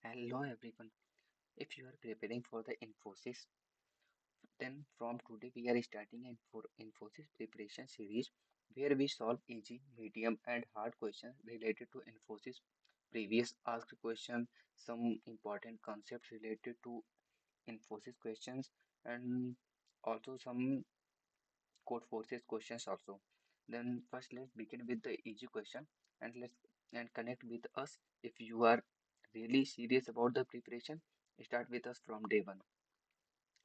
Hello everyone. If you are preparing for the Infosys, then from today we are starting an Infosys preparation series where we solve easy, medium, and hard questions related to Infosys previous asked question, some important concepts related to Infosys questions, and also some code forces questions also. Then first let's begin with the easy question and let's and connect with us if you are really serious about the preparation. Start with us from day one.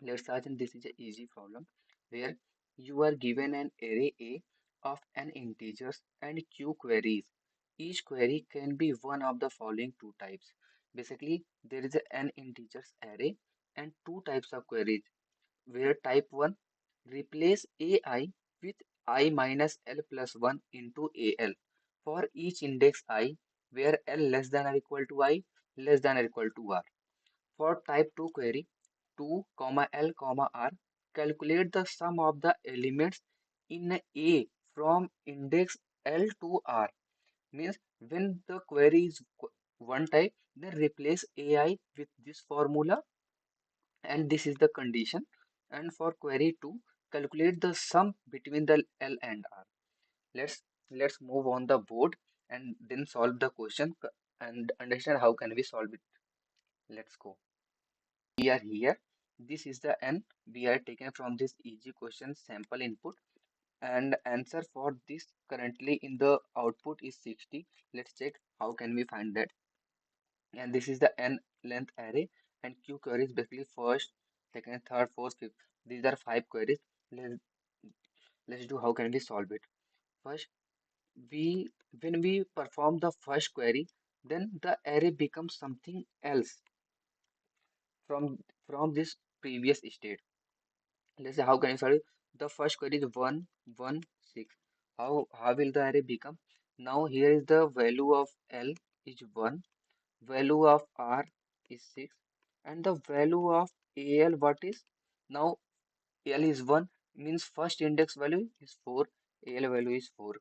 Let's imagine this is an easy problem where you are given an array A of n integers and q queries. Each query can be one of the following two types. Basically, there is an n integers array and two types of queries where type 1 replace AI with I minus L plus 1 into AL for each index I where L less than or equal to I less than or equal to R. For type 2 query, 2, L, R, calculate the sum of the elements in A from index L to R. Means when the query is one type, then replace AI with this formula, and this is the condition. And for query 2, calculate the sum between the L and R. Let's let's move on the board and then solve the question and understand how can we solve it. Let's go. We are here. This is the n we are taken from this easy question sample input, and answer for this currently in the output is 60. Let's check how can we find that. And this is the n length array, and q queries basically first, second, third, fourth, fifth. These are five queries. Let's let's do how can we solve it. First, we when we perform the first query, then the array becomes something else from this previous state. Let's say how can I solve it? The first query is 1, 1, 6. How will the array become? Now here is the value of L is 1, value of R is 6, and the value of AL what is? Now L is 1 means first index value is 4, AL value is 4.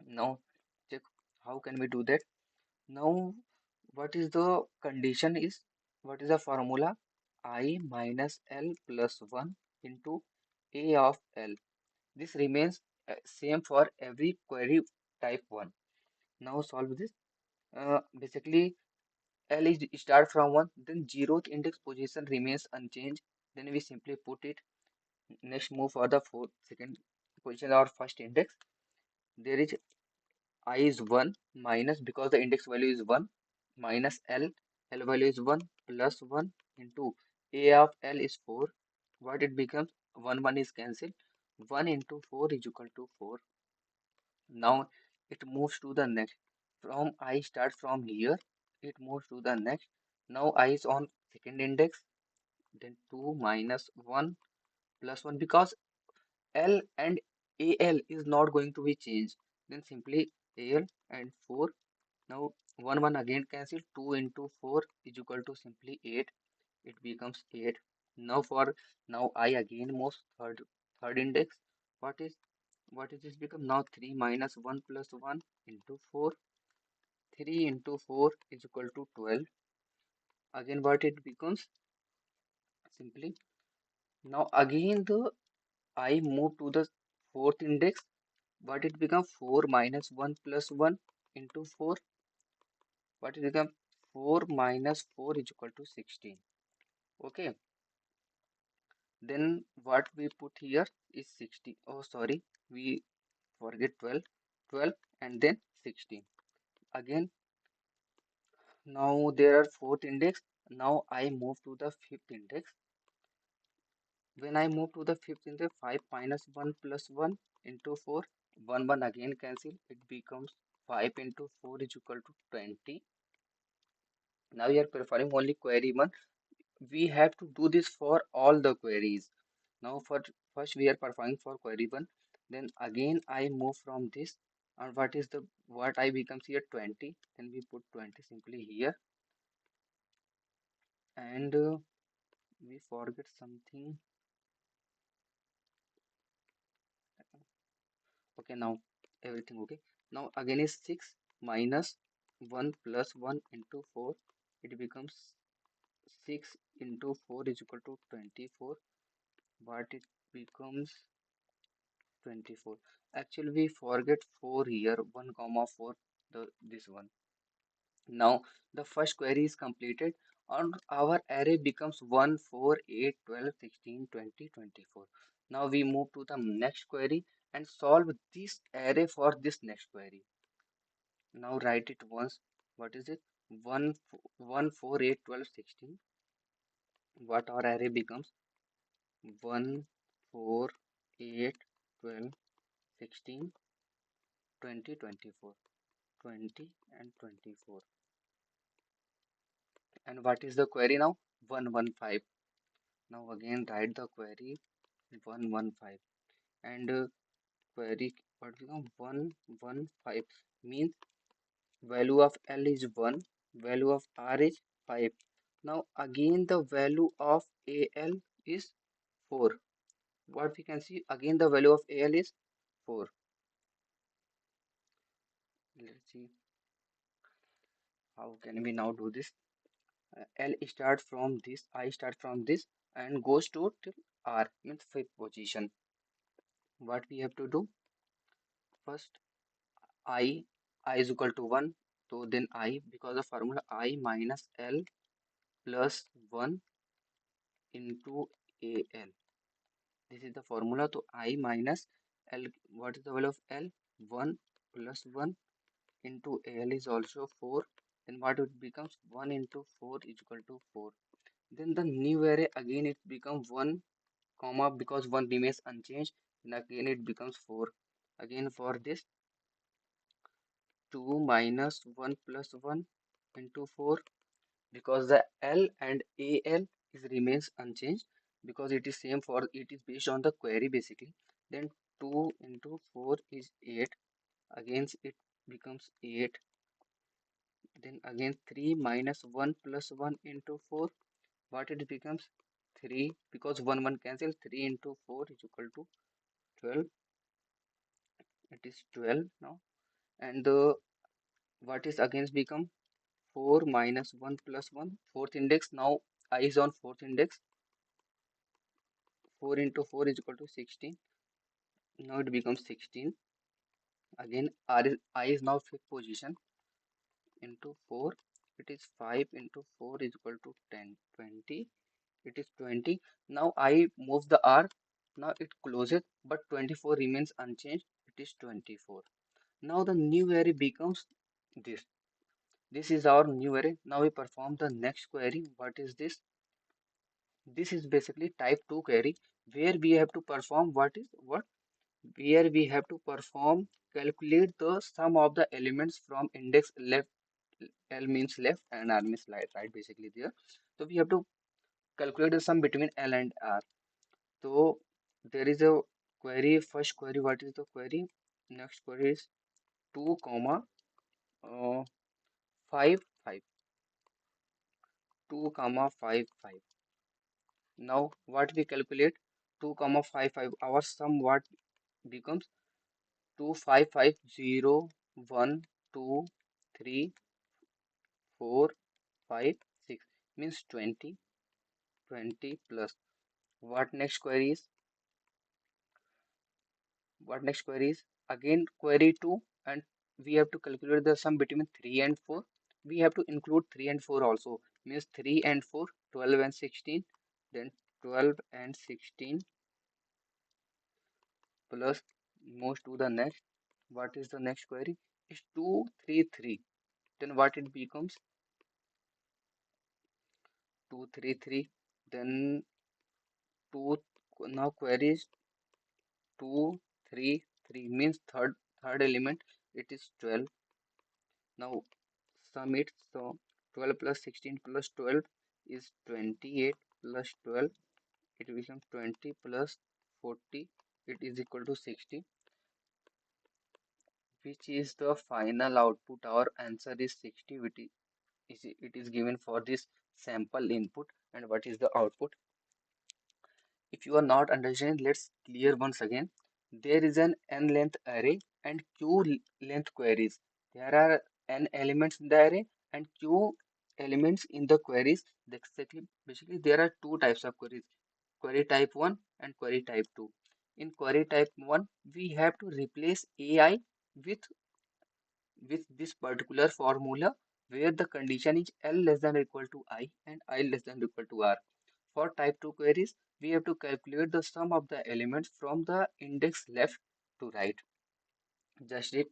Now check how can we do that? Now what is the condition is? What is the formula? I minus L plus 1 into A of L. This remains same for every query type 1. Now solve this. Basically, L is start from 1, then zeroth index position remains unchanged. Then we simply put it. Next move for the fourth, second position or first index. There is I is 1 minus because the index value is 1 minus L. L value is 1 plus 1 into A of L is 4. What it becomes? 1 is cancelled. 1 into 4 is equal to 4. Now it moves to the next. From I starts from here, it moves to the next. Now I is on second index, then 2 minus 1 plus 1 because L and AL is not going to be changed. Then simply AL and 4. Now 1 again cancel. 2 into 4 is equal to simply 8. It becomes 8. Now for now I again moves third index. What is what is this become now? 3 minus 1 plus 1 into 4. 3 into 4 is equal to 12. Again what it becomes? Simply now again the I move to the fourth index. What it become? 4 minus 1 plus 1 into 4. What it become? 4 minus 4 is equal to 16. Okay. Then what we put here is 60. Oh, sorry. We forget 12. 12 and then 16. Again, now there are fourth index. Now I move to the fifth index. When I move to the fifth index, 5 minus 1 plus 1 into 4. 1 again cancel. It becomes 5 into 4 is equal to 20. Now we are performing only query 1. We have to do this for all the queries. Now for first we are performing for query 1. Then again I move from this, and what I becomes here 20. Then we put 20 simply here, and we forget something. Okay, now everything okay. Now again is 6 minus 1 plus 1 into 4 it becomes 6 into 4 is equal to 24, but it becomes 24. Actually, we forget 4 here, 1 comma 4, this one. Now, the first query is completed and our array becomes 1, 4, 8, 12, 16, 20, 24. Now, we move to the next query and solve this array for this next query. Now, write it once. What is it? 1, 1, 4, 8, 12, 16. What our array becomes? 1, 4, 8, 12, 16, 20, 24. 20 and 24. And what is the query now? 115. Now again write the query 115 and query what become 115 means value of L is 1, value of R is 5. Now again the value of AL is 4. What we can see again the value of AL is 4. Let's see how can we now do this. L start from this, I start from this and goes to till R means fifth position. What we have to do? First I is equal to 1. So then I, because the formula I minus L plus 1 into AL. This is the formula. So I minus L, what is the value of L? 1 plus 1 into AL is also 4. Then what it becomes? 1 into 4 is equal to 4. Then the new array again it becomes 1 comma because 1 remains unchanged. Then again it becomes 4. Again for this 2 minus 1 plus 1 into 4 because the L and AL is remains unchanged because it is same for it is based on the query basically. Then 2 into 4 is 8. Again it becomes 8. Then again 3 minus 1 plus 1 into 4. What it becomes? 3 because 1 cancel. 3 into 4 is equal to 12. It is 12 now. And the what is against become 4 minus 1 plus 1. Fourth index. Now I is on fourth index. 4 into 4 is equal to 16. Now it becomes 16. Again, I is now fifth position into 4. It is 5 into 4 is equal to 10. 20. It is 20. Now I move the R. Now it closes, but 24 remains unchanged. It is 24. Now the new array becomes this. This is our new array. Now we perform the next query. What is this? This is basically type 2 query where we have to perform what? Where we have to perform calculate the sum of the elements from index left. L means left and R means right basically there. So we have to calculate the sum between L and R. So there is a query, first query. What is the query? Next query is 2 comma 5 5. 2 comma 5 5. Now what we calculate? 2 comma 5 5. Our sum what becomes? 2 5 5 0 1 2 3 4 5 6 means 20. 20 plus what next query is? What next query is? Again query 2 and we have to calculate the sum between 3 and 4. We have to include 3 and 4 also means 3 and 4 12 and 16. Then 12 and 16 plus moves to the next. What is the next query? Is 2 3 3. Then what it becomes? 2 3 3. Then 2 now queries 2 3 3 means third element it is 12. Now sum it. So 12 plus 16 plus 12 is 28 plus 12 it becomes 20 plus 40 it is equal to 60, which is the final output. Our answer is 60, which it is given for this sample input. And what is the output? If you are not understanding, let's clear once again. There is an n length array and q length queries. There are n elements in the array and q elements in the queries. Basically, there are two types of queries: query type 1 and query type 2. In query type 1, we have to replace AI with this particular formula where the condition is L less than or equal to I and I less than or equal to R. For type 2 queries, we have to calculate the sum of the elements from the index left to right. Just it.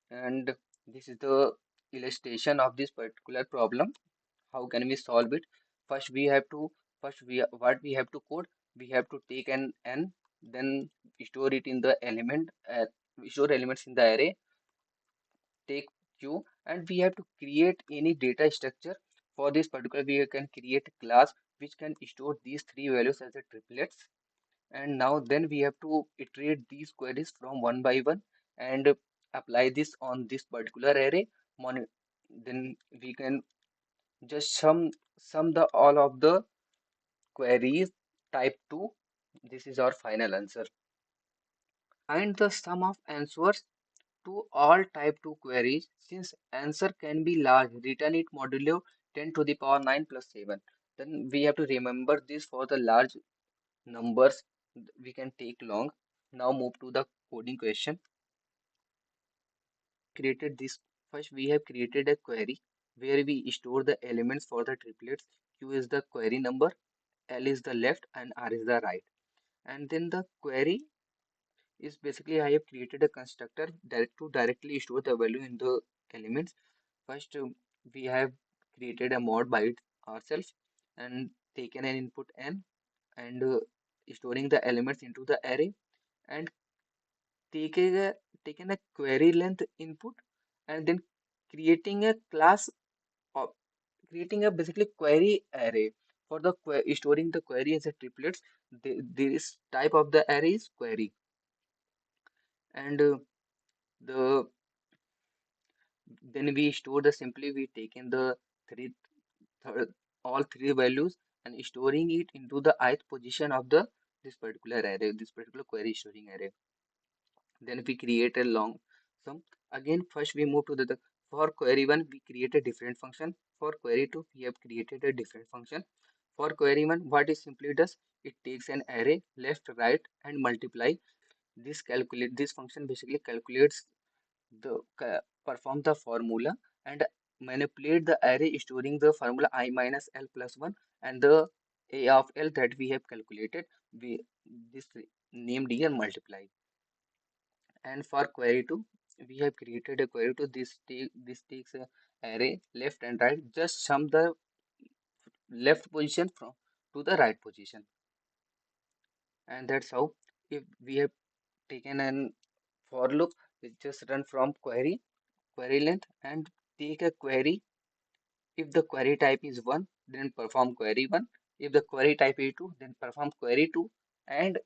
And this is the illustration of this particular problem. How can we solve it? First, we have to what we have to code. We have to take an n, then store it in the store elements in the array, take q, and we have to create any data structure. For this particular, we can create a class which can store these three values as a triplets. And now then we have to iterate these queries from one by one and apply this on this particular array. Then we can just sum the all of the queries type 2. This is our final answer. Find the sum of answers to all type 2 queries. Since answer can be large, return it modulo 10 to the power 9 plus 7. Then we have to remember this. For the large numbers we can take long. Now move to the coding question. Created this. First we have created a query where we store the elements for the triplets. Q is the query number, L is the left, and R is the right. And then the query is basically I have created a constructor to directly store the value in the elements. First we have created a mod by ourselves and taken an input n and storing the elements into the array, and taking a taken a query length input, and then creating a class of creating a basically query array for the storing the query as a triplets. This type of the array is query. And the then we store the simply we taken the three third, all three values and storing it into the ith position of the this particular array, this particular query storing array. Then we create a long sum. Again, first we move to for query 1 we create a different function. For query 2 we have created a different function. For query 1, what it simply does, it takes an array left, right, and multiply. This function basically calculates perform the formula and manipulate the array storing the formula I minus L plus 1 and the a of L that we have calculated. We this named here multiply. And for query 2, we have created a query to this takes a array left and right. Just sum the left position from to the right position. And that's how, if we have taken an for loop, we just run from query length and take a query. If the query type is 1, then perform query 1. If the query type is 2, then perform query 2 and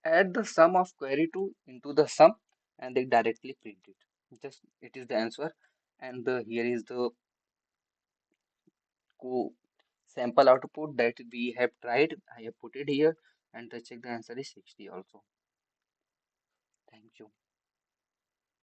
add the sum of query 2 into the sum and they directly print it. Just it is the answer. And here is the sample output that we have tried. I have put it here, and the check the answer is 60 also. Thank you.